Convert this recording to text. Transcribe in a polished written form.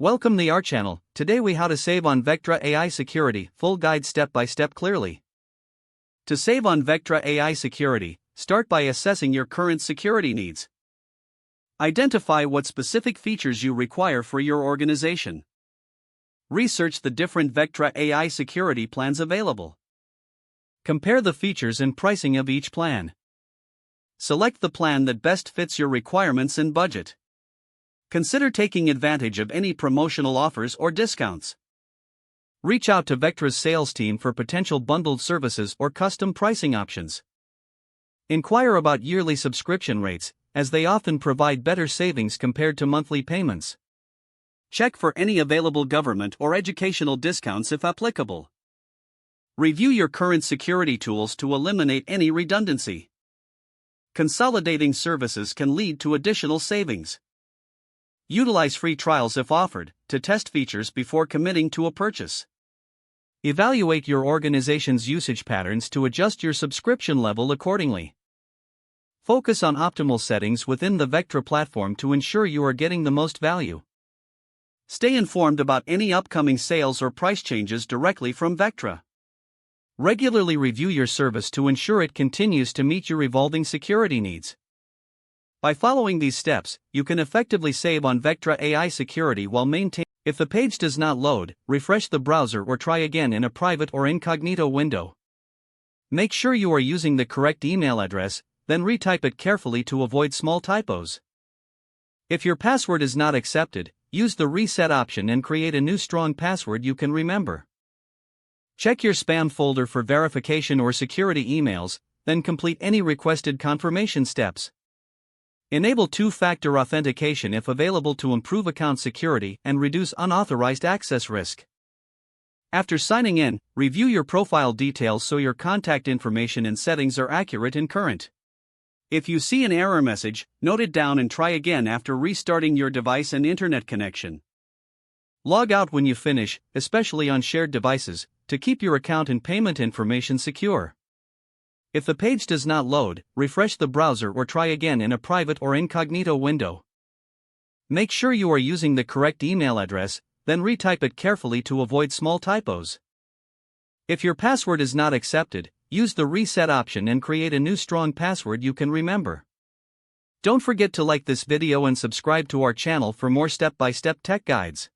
Welcome to our channel. Today we how to save on Vectra AI Security, full guide step by step clearly. To save on Vectra AI Security, start by assessing your current security needs. Identify what specific features you require for your organization. Research the different Vectra AI security plans available. Compare the features and pricing of each plan. Select the plan that best fits your requirements and budget. Consider taking advantage of any promotional offers or discounts. Reach out to Vectra's sales team for potential bundled services or custom pricing options. Inquire about yearly subscription rates, as they often provide better savings compared to monthly payments. Check for any available government or educational discounts if applicable. Review your current security tools to eliminate any redundancy. Consolidating services can lead to additional savings. Utilize free trials if offered, to test features before committing to a purchase. Evaluate your organization's usage patterns to adjust your subscription level accordingly. Focus on optimal settings within the Vectra platform to ensure you are getting the most value. Stay informed about any upcoming sales or price changes directly from Vectra. Regularly review your service to ensure it continues to meet your evolving security needs. By following these steps, you can effectively save on Vectra AI Security while maintaining. If the page does not load, refresh the browser or try again in a private or incognito window. Make sure you are using the correct email address, then retype it carefully to avoid small typos. If your password is not accepted, use the reset option and create a new strong password you can remember. Check your spam folder for verification or security emails, then complete any requested confirmation steps. Enable two-factor authentication if available to improve account security and reduce unauthorized access risk. After signing in, review your profile details so your contact information and settings are accurate and current. If you see an error message, note it down and try again after restarting your device and internet connection. Log out when you finish, especially on shared devices, to keep your account and payment information secure. If the page does not load, refresh the browser or try again in a private or incognito window. Make sure you are using the correct email address, then retype it carefully to avoid small typos. If your password is not accepted, use the reset option and create a new strong password you can remember. Don't forget to like this video and subscribe to our channel for more step-by-step tech guides.